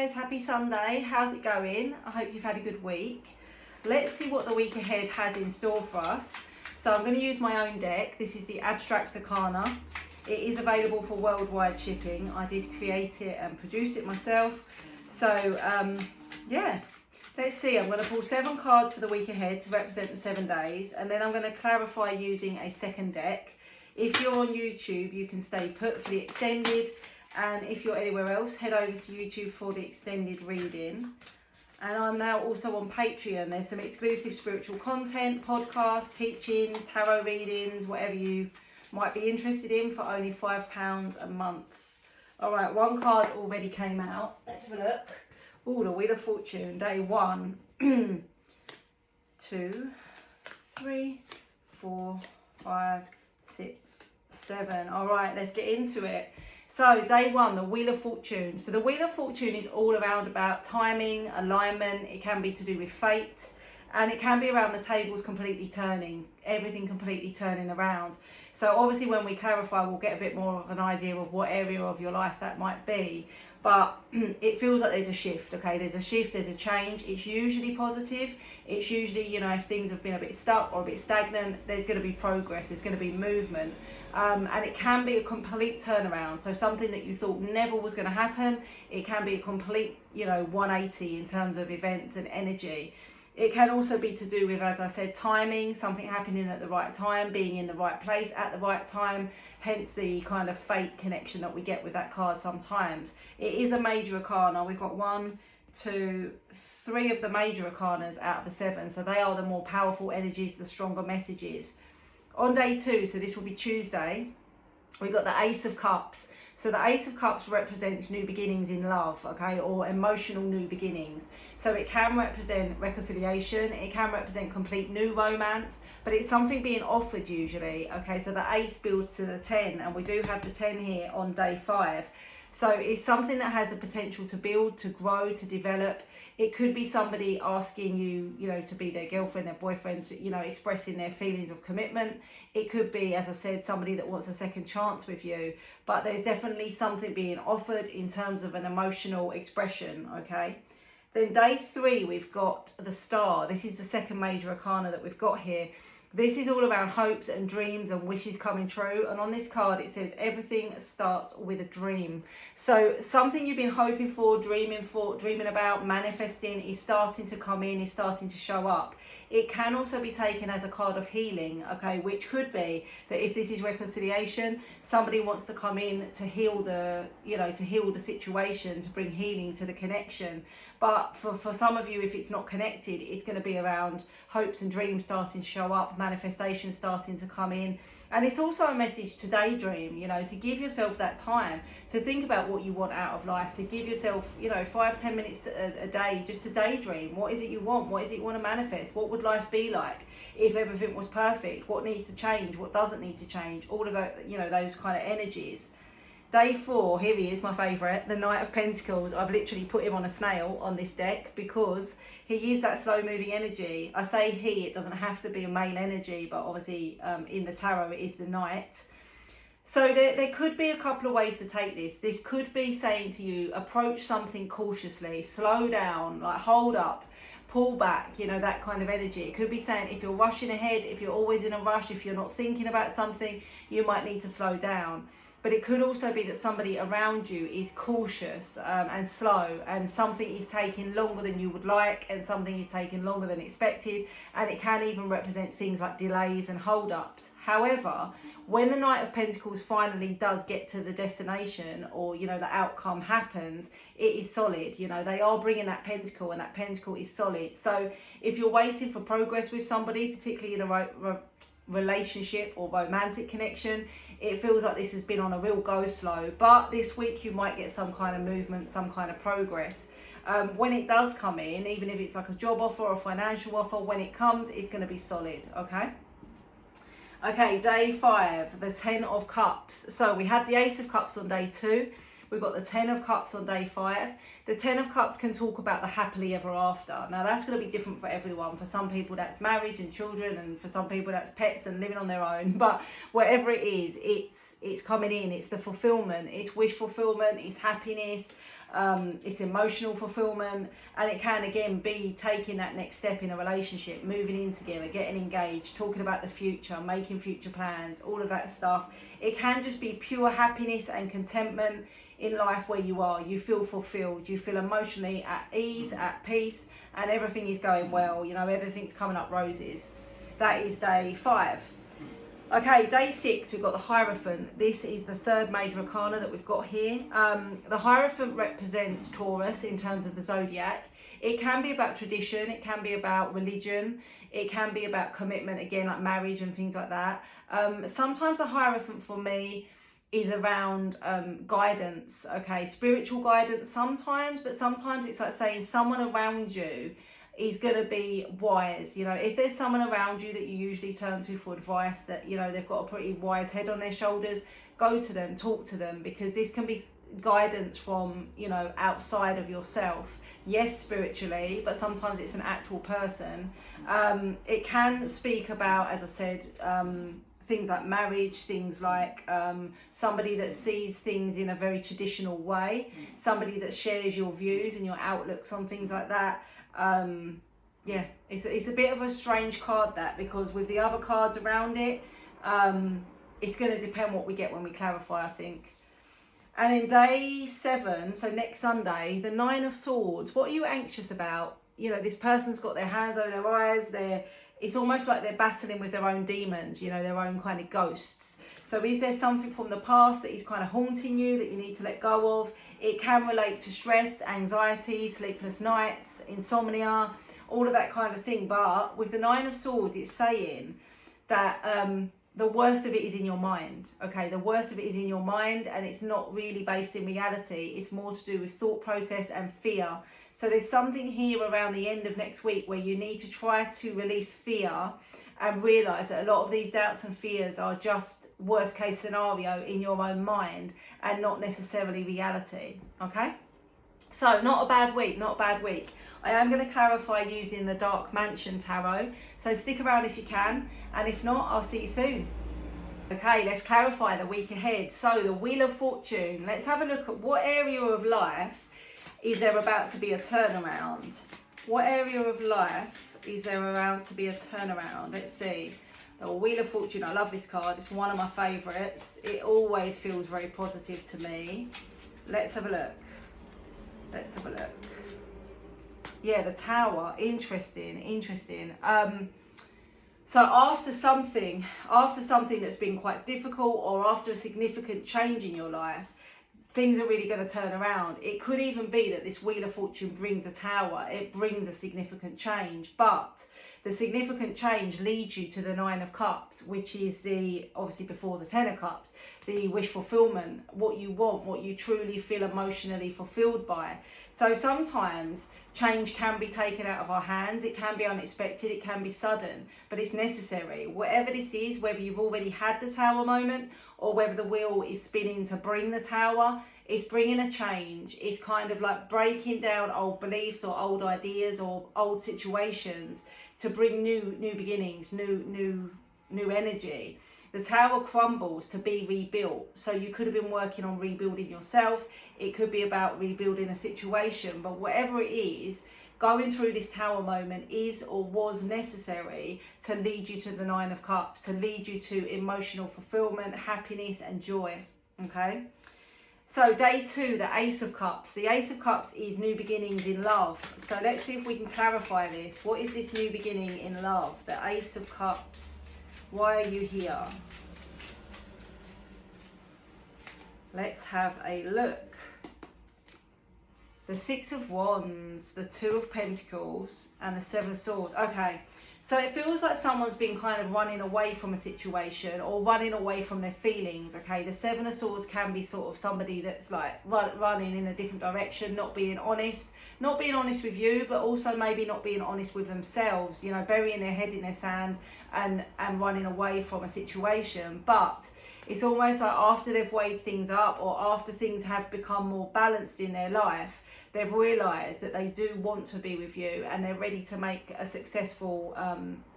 guys, happy Sunday. How's it going? I hope you've had a good week. Let's see what the week ahead has in store for us. So I'm going to use my own deck. This is the Abstract Arcana. It is available for worldwide shipping. I did create it and produce it myself. So yeah, let's see. I'm going to pull 7 cards for the week ahead to represent the 7 days, and then I'm going to clarify using a second deck. If you're on YouTube, you can stay put for the extended, and if you're anywhere else, head over to YouTube for the extended reading. And I'm now also on Patreon. There's some exclusive spiritual content, podcasts, teachings, tarot readings, whatever you might be interested in, for only £5 a month. All right, 1 card already came out. Let's have a look. Oh, the Wheel of Fortune, day 1. 2, 3, 4, 5, 6, 7. All right, let's get into it. So day 1, the Wheel of Fortune. So the Wheel of Fortune is all around about timing, alignment. It can be to do with fate, and it can be around the tables completely turning, everything completely turning around. So obviously when we clarify, we'll get a bit more of an idea of what area of your life that might be. But it feels like there's a shift, okay? There's a shift, there's a change. It's usually positive. It's usually, you know, if things have been a bit stuck or a bit stagnant, there's going to be progress, there's going to be movement. And it can be a complete turnaround. So something that you thought never was going to happen, it can be a complete, you know, 180 in terms of events and energy. It can also be to do with, as I said, timing, something happening at the right time, being in the right place at the right time, hence the kind of fate connection that we get with that card sometimes. It is a major arcana. We've got 1, 2, 3 of the major arcanas out of the 7, so they are the more powerful energies, the stronger messages. On day 2, so this will be Tuesday, we've got the Ace of Cups. So the Ace of Cups represents new beginnings in love, okay, or emotional new beginnings. So it can represent reconciliation, it can represent complete new romance, but it's something being offered usually, okay. So the Ace builds to the 10, and we do have the 10 here on day 5. So it's something that has a potential to build, to grow, to develop. It could be somebody asking you, you know, to be their girlfriend, their boyfriend, you know, expressing their feelings of commitment. It could be, as I said, somebody that wants a second chance with you. But there's definitely something being offered in terms of an emotional expression, okay? Then day 3, we've got the Star. This is the second major arcana that we've got here. This is all around hopes and dreams and wishes coming true. And on this card, it says everything starts with a dream. So something you've been hoping for, dreaming about, manifesting is starting to come in, is starting to show up. It can also be taken as a card of healing, okay, which could be that if this is reconciliation, somebody wants to come in to heal the, you know, to heal the situation, to bring healing to the connection. But for some of you, if it's not connected, it's going to be around hopes and dreams starting to show up, manifestation starting to come in. And it's also a message to daydream, you know, to give yourself that time to think about what you want out of life, to give yourself, you know, 5-10 minutes a day just to daydream. What is it you want? What is it you want to manifest? What would life be like if everything was perfect? What needs to change? What doesn't need to change? All of that, you know, those kind of energies. Day 4, here he is, my favourite, the Knight of Pentacles. I've literally put him on a snail on this deck because he is that slow moving energy. I say he, it doesn't have to be a male energy, but obviously in the tarot it is the Knight. So there could be a couple of ways to take this. This could be saying to you, approach something cautiously, slow down, like hold up, pull back, you know, that kind of energy. It could be saying if you're rushing ahead, if you're always in a rush, if you're not thinking about something, you might need to slow down. But it could also be that somebody around you is cautious and slow, and something is taking longer than you would like, and something is taking longer than expected, and it can even represent things like delays and hold-ups. However, when the Knight of Pentacles finally does get to the destination, or, you know, the outcome happens, it is solid. You know, they are bringing that pentacle, and that pentacle is solid. So if you're waiting for progress with somebody, particularly in a relationship or romantic connection, it feels like this has been on a real go slow, but this week you might get some kind of movement, some kind of progress. When it does come in, even if it's like a job offer or a financial offer, when it comes, it's going to be solid, okay? Okay, day 5, the 10 of Cups. So we had the Ace of Cups on day 2. We've got the 10 of Cups on day 5. The 10 of Cups can talk about the happily ever after. Now that's going to be different for everyone. For some people that's marriage and children, and for some people that's pets and living on their own. But whatever it is, it's coming in. It's the fulfillment. It's wish fulfillment. It's happiness. It's emotional fulfillment, and it can again be taking that next step in a relationship, moving in together, getting engaged, talking about the future, making future plans, all of that stuff. It can just be pure happiness and contentment in life where you are. You feel fulfilled, you feel emotionally at ease, at peace, and everything is going well, you know, everything's coming up roses. That is day 5. Okay, day 6, we've got the Hierophant. This is the third major arcana that we've got here. The Hierophant represents Taurus in terms of the zodiac. It can be about tradition, it can be about religion, it can be about commitment, again, like marriage and things like that. Sometimes a Hierophant for me is around guidance, okay, spiritual guidance sometimes, but sometimes it's like saying someone around you is going to be wise. You know, if there's someone around you that you usually turn to for advice, that, you know, they've got a pretty wise head on their shoulders, go to them, talk to them, because this can be guidance from, you know, outside of yourself. Yes, spiritually, but sometimes it's an actual person. It can speak about, as I said, things like marriage, things like somebody that sees things in a very traditional way, somebody that shares your views and your outlooks on things like that. Yeah, it's a bit of a strange card, that, because with the other cards around it, it's going to depend what we get when we clarify, I think. And in day 7, so next Sunday, the 9 of Swords. What are you anxious about? You know, this person's got their hands over their eyes. It's almost like they're battling with their own demons, you know, their own kind of ghosts. So is there something from the past that is kind of haunting you that you need to let go of? It can relate to stress, anxiety, sleepless nights, insomnia, all of that kind of thing. But with the 9 of Swords, it's saying that the worst of it is in your mind, okay? The worst of it is in your mind, and it's not really based in reality. It's more to do with thought process and fear. So there's something here around the end of next week where you need to try to release fear and realise that a lot of these doubts and fears are just worst case scenario in your own mind and not necessarily reality, okay? So not a bad week, not a bad week. I am going to clarify using the Dark Mansion Tarot, so stick around if you can, and if not, I'll see you soon. Okay, let's clarify the week ahead. So the Wheel of Fortune, let's have a look at what area of life is there about to be a turnaround. What area of life is there around to be a turnaround? Let's see. The Wheel of Fortune, I love this card, it's one of my favourites. It always feels very positive to me. Let's have a look. Let's have a look. Yeah, the Tower, interesting. So after something that's been quite difficult, or after a significant change in your life, things are really going to turn around. It could even be that this Wheel of Fortune brings a Tower, it brings a significant change, but the significant change leads you to the 9 of Cups, which is obviously before the 10 of Cups, the wish fulfillment, what you want, what you truly feel emotionally fulfilled by. So sometimes change can be taken out of our hands, it can be unexpected, it can be sudden, but it's necessary. Whatever this is, whether you've already had the Tower moment or whether the wheel is spinning to bring the Tower, it's bringing a change. It's kind of like breaking down old beliefs or old ideas or old situations to bring new beginnings, new energy. The Tower crumbles to be rebuilt. So you could have been working on rebuilding yourself. It could be about rebuilding a situation, but whatever it is, going through this Tower moment is or was necessary to lead you to the 9 of Cups, to lead you to emotional fulfillment, happiness and joy, okay? So day 2, the Ace of Cups. The Ace of Cups is new beginnings in love. So let's see if we can clarify this. What is this new beginning in love? The Ace of Cups. Why are you here? Let's have a look. The 6 of Wands, the 2 of Pentacles, and the 7 of Swords. Okay, so it feels like someone's been kind of running away from a situation or running away from their feelings, okay? The 7 of Swords can be sort of somebody that's like running in a different direction, not being honest with you, but also maybe not being honest with themselves, you know, burying their head in their sand and running away from a situation. But it's almost like after they've weighed things up or after things have become more balanced in their life, they've realised that they do want to be with you and they're ready to make a successful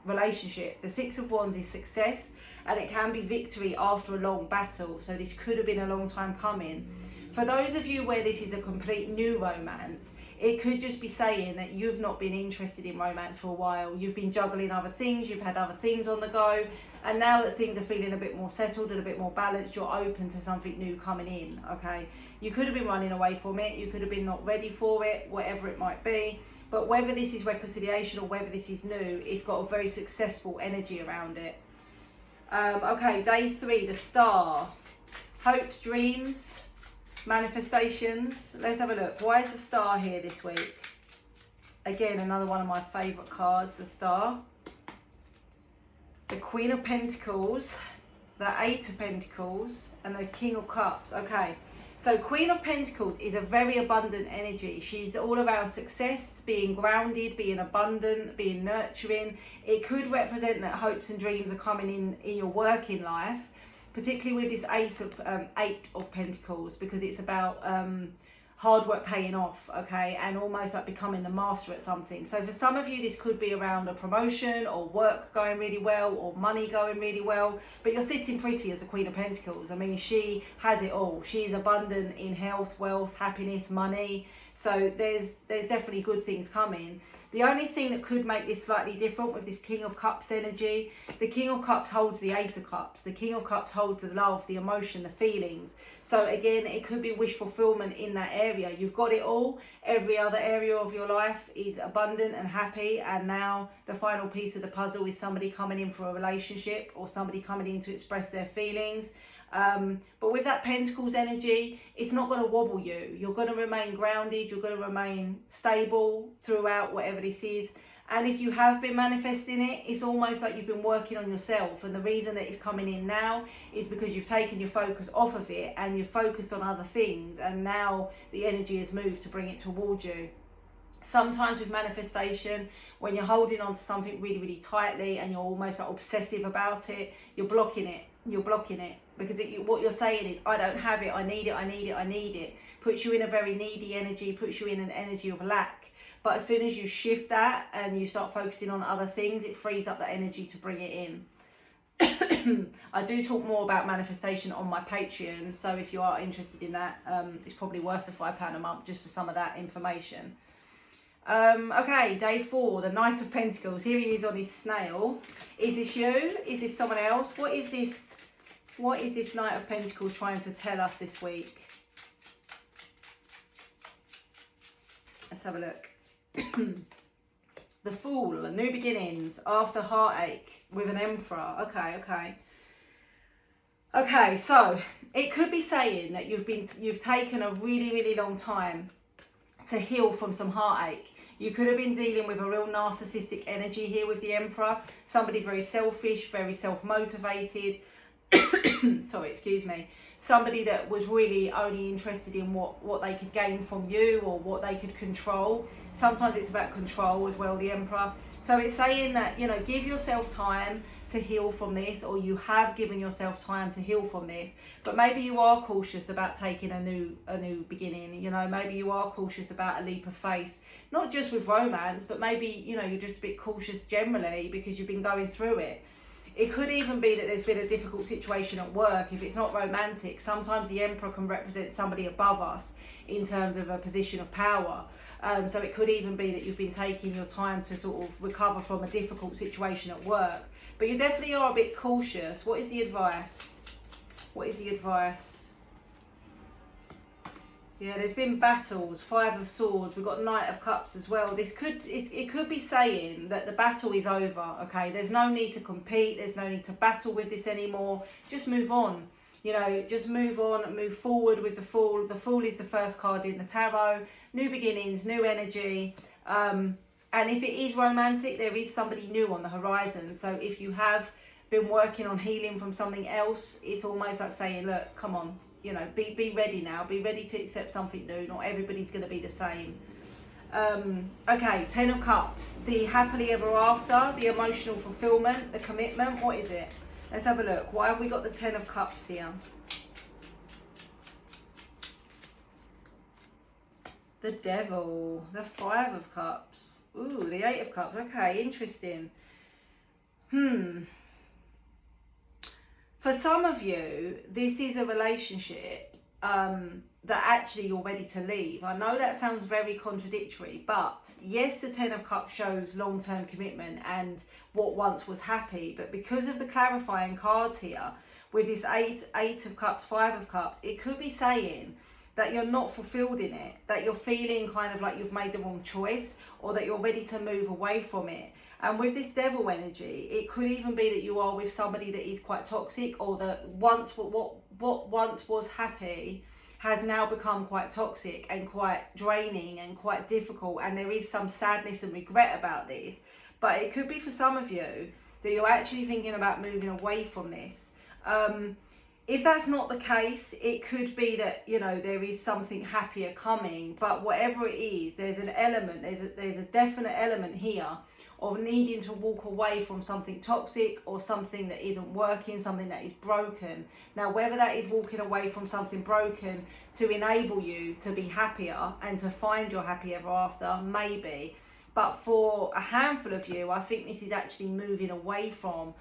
relationship. The 6 of Wands is success, and it can be victory after a long battle. So this could have been a long time coming. For those of you where this is a complete new romance, it could just be saying that you've not been interested in romance for a while. You've been juggling other things, you've had other things on the go, and now that things are feeling a bit more settled and a bit more balanced, you're open to something new coming in, okay? You could have been running away from it, you could have been not ready for it, whatever it might be. But whether this is reconciliation or whether this is new, it's got a very successful energy around it. Okay, day 3, the star. Hopes, dreams, manifestations. Let's have a look. Why is the star here this week? Again, another one of my favourite cards, the star. The Queen of Pentacles, the 8 of Pentacles, and the King of Cups. Okay, so Queen of Pentacles is a very abundant energy. She's all around success, being grounded, being abundant, being nurturing. It could represent that hopes and dreams are coming in your working life, particularly with this 8 of Pentacles, because it's about hard work paying off, okay, and almost like becoming the master at something. So for some of you, this could be around a promotion or work going really well or money going really well, but you're sitting pretty as a Queen of Pentacles. I mean, she has it all. She's abundant in health, wealth, happiness, money. So there's definitely good things coming. The only thing that could make this slightly different with this King of Cups energy, the King of Cups holds the Ace of Cups. The King of Cups holds the love, the emotion, the feelings. So again, it could be wish fulfillment in that area. You've got it all. Every other area of your life is abundant and happy. And now the final piece of the puzzle is somebody coming in for a relationship or somebody coming in to express their feelings. But with that Pentacles energy, it's not going to wobble you. You're going to remain grounded. You're going to remain stable throughout whatever this is. And if you have been manifesting it, it's almost like you've been working on yourself. And the reason that it's coming in now is because you've taken your focus off of it and you've focused on other things. And now the energy has moved to bring it towards you. Sometimes with manifestation, when you're holding on to something really, really tightly and you're almost like obsessive about it, you're blocking it. You're blocking it because what you're saying is, I don't have it, I need it, I need it, I need it. Puts you in a very needy energy, puts you in an energy of lack. But as soon as you shift that and you start focusing on other things, it frees up that energy to bring it in. I do talk more about manifestation on my Patreon, so if you are interested in that, it's probably worth the £5 a month just for some of that information. Okay, day 4, the Knight of Pentacles. Here he is on his snail. Is this you? Is this someone else? What is this Knight of Pentacles trying to tell us this week? Let's have a look. The Fool, new beginnings, after heartache, with an Emperor. Okay, so it could be saying that you've taken a really, really long time to heal from some heartache. You could have been dealing with a real narcissistic energy here with the Emperor. Somebody very selfish, very self-motivated. Sorry, excuse me. Somebody that was really only interested in what they could gain from you or what they could control. Sometimes it's about control as well, the Emperor. So it's saying that, you know, give yourself time to heal from this, or you have given yourself time to heal from this, but maybe you are cautious about taking a new beginning. You know, maybe you are cautious about a leap of faith, not just with romance, but maybe, you know, you're just a bit cautious generally because you've been going through it. It could even be that there's been a difficult situation at work. If it's not romantic, sometimes the Emperor can represent somebody above us in terms of a position of power. So it could even be that you've been taking your time to sort of recover from a difficult situation at work. But you definitely are a bit cautious. What is the advice? What is the advice? Yeah, there's been battles, 5 of Swords. We've got Knight of Cups as well. It could be saying that the battle is over, okay? There's no need to compete. There's no need to battle with this anymore. Just move on. You know, just move on and move forward with the Fool. The Fool is the first card in the tarot. New beginnings, new energy. And if it is romantic, there is somebody new on the horizon. So if you have been working on healing from something else, it's almost like saying, look, come on. You know, be ready now. Be ready to accept something new. Not everybody's going to be the same. Okay, 10 of Cups. The happily ever after, the emotional fulfillment, the commitment. What is it? Let's have a look. Why have we got the 10 of Cups here? The Devil. The 5 of Cups. Ooh, the 8 of Cups. Okay, interesting. For some of you, this is a relationship that actually you're ready to leave. I know that sounds very contradictory, but yes, the Ten of Cups shows long-term commitment and what once was happy, but because of the clarifying cards here, with this eight of Cups, Five of Cups, it could be saying that you're not fulfilled in it, that you're feeling kind of like you've made the wrong choice, or that you're ready to move away from it. And with this Devil energy, it could even be that you are with somebody that is quite toxic, or that what once was happy has now become quite toxic and quite draining and quite difficult, and there is some sadness and regret about this. But it could be for some of you that you're actually thinking about moving away from this. If that's not the case, it could be that, you know, there is something happier coming, but whatever it is, there's an element, there's a definite element here of needing to walk away from something toxic or something that isn't working, something that is broken. Now, whether that is walking away from something broken to enable you to be happier and to find your happy ever after, maybe. But for a handful of you, I think this is actually moving away from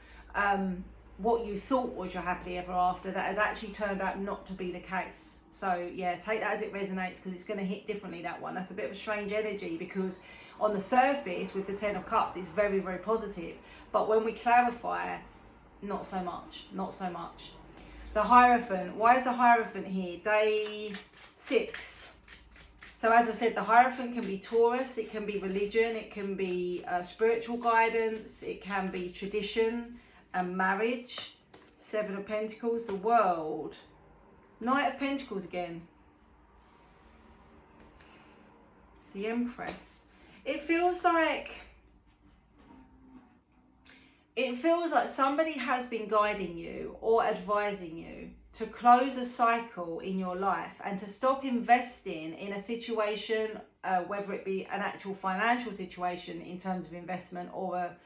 what you thought was your happily ever after that has actually turned out not to be the case. So yeah, take that as it resonates, because it's going to hit differently, that one. That's a bit of a strange energy, because on the surface with the Ten of Cups it's very, very positive, but when we clarify, not so much. The Hierophant. Why is the Hierophant here? Day 6. So as I said, the Hierophant can be Taurus, it can be religion, it can be spiritual guidance, it can be tradition and marriage. Seven of Pentacles, the World, Knight of Pentacles again, the Empress. It feels like somebody has been guiding you or advising you to close a cycle in your life and to stop investing in a situation, whether it be an actual financial situation in terms of investment or a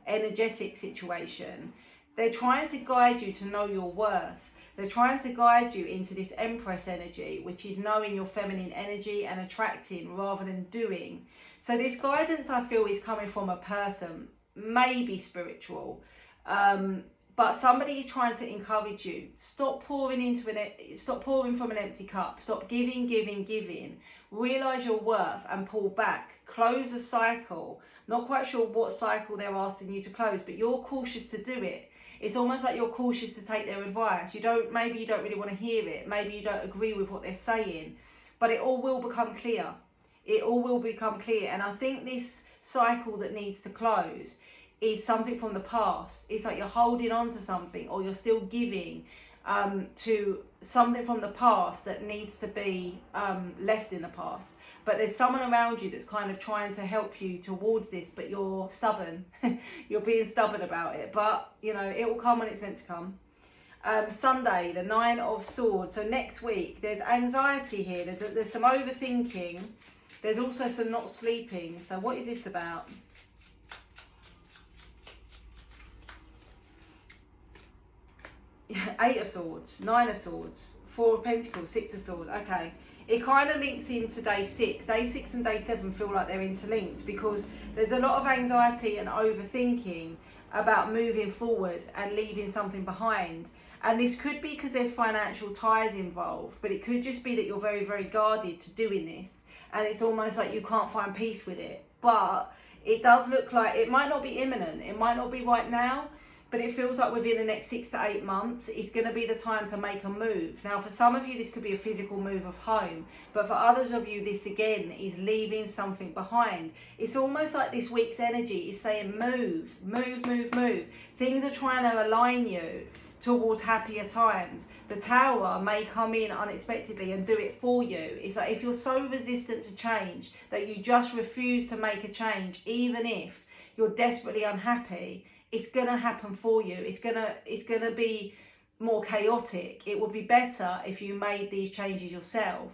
energetic situation. They're trying to guide you to know your worth. They're trying to guide you into this Empress energy, which is knowing your feminine energy and attracting rather than doing. So this guidance, I feel, is coming from a person, maybe spiritual, but somebody is trying to encourage you. Stop pouring from an empty cup. Stop giving. Realize your worth and pull back. Close a cycle. Not quite sure what cycle they're asking you to close, but you're cautious to do it. It's almost like you're cautious to take their advice. Maybe you don't really want to hear it. Maybe you don't agree with what they're saying, but it all will become clear. And I think this cycle that needs to close is something from the past. It's like you're holding on to something, or you're still giving to something from the past that needs to be left in the past. But there's someone around you that's kind of trying to help you towards this, but you're stubborn. You're being stubborn about it, but you know, it will come when it's meant to come. Sunday, the Nine of Swords. So next week, there's anxiety here. There's some overthinking. There's also some not sleeping. So what is this about? Eight of Swords, Nine of Swords, Four of Pentacles, Six of Swords. Okay, it kind of links into day 6. Day 6 and day 7 feel like they're interlinked, because there's a lot of anxiety and overthinking about moving forward and leaving something behind. And this could be because there's financial ties involved, but it could just be that you're very, very guarded to doing this, and it's almost like you can't find peace with it. But it does look like it might not be imminent, it might not be right now, but it feels like within the next 6 to 8 months, it's going to be the time to make a move. Now, for some of you, this could be a physical move of home, but for others of you, this again is leaving something behind. It's almost like this week's energy is saying move. Things are trying to align you towards happier times. The Tower may come in unexpectedly and do it for you. It's like if you're so resistant to change that you just refuse to make a change, even if you're desperately unhappy, it's gonna happen for you. It's gonna be more chaotic. It would be better if you made these changes yourself.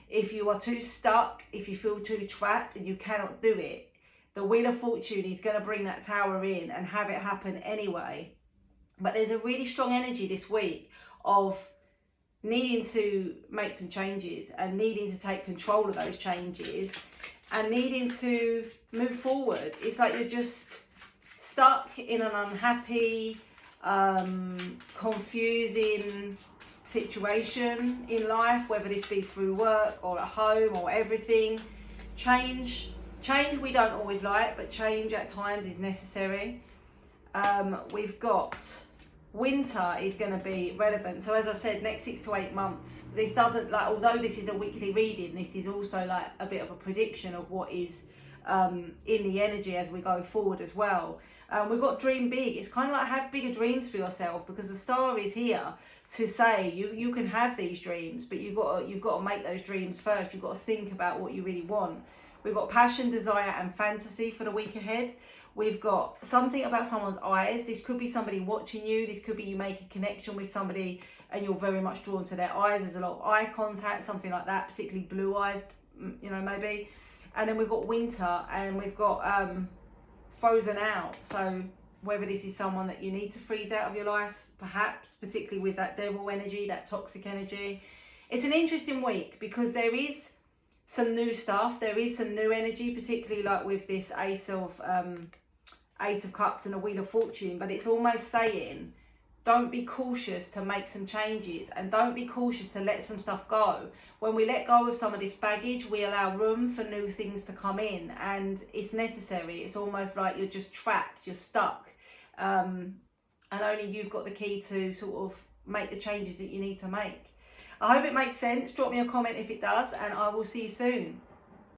If you are too stuck, if you feel too trapped and you cannot do it, the Wheel of Fortune is gonna bring that Tower in and have it happen anyway. But there's a really strong energy this week of needing to make some changes and needing to take control of those changes and needing to move forward. It's like you're just stuck in an unhappy, confusing situation in life, whether this be through work or at home or everything. Change we don't always like, but change at times is necessary. We've got winter is going to be relevant. So as I said, next 6 to 8 months, this doesn't, like, although this is a weekly reading, this is also like a bit of a prediction of what is in the energy as we go forward as well. We've got dream big. It's kind of like have bigger dreams for yourself, because the star is here to say you can have these dreams, but you've got to make those dreams first. You've got to think about what you really want. We've got passion, desire and fantasy for the week ahead. We've got something about someone's eyes. This could be somebody watching you. This could be you make a connection with somebody and you're very much drawn to their eyes. There's a lot of eye contact, something like that, particularly blue eyes, you know, maybe. And then we've got winter, and we've got frozen out. So whether this is someone that you need to freeze out of your life, perhaps, particularly with that devil energy, that toxic energy. It's an interesting week because there is some new stuff. There is some new energy, particularly like with this Ace of Cups and a Wheel of Fortune. But it's almost saying, don't be cautious to make some changes, and don't be cautious to let some stuff go. When we let go of some of this baggage, we allow room for new things to come in, and it's necessary. It's almost like you're just trapped, you're stuck. And only you've got the key to sort of make the changes that you need to make. I hope it makes sense. Drop me a comment if it does, and I will see you soon.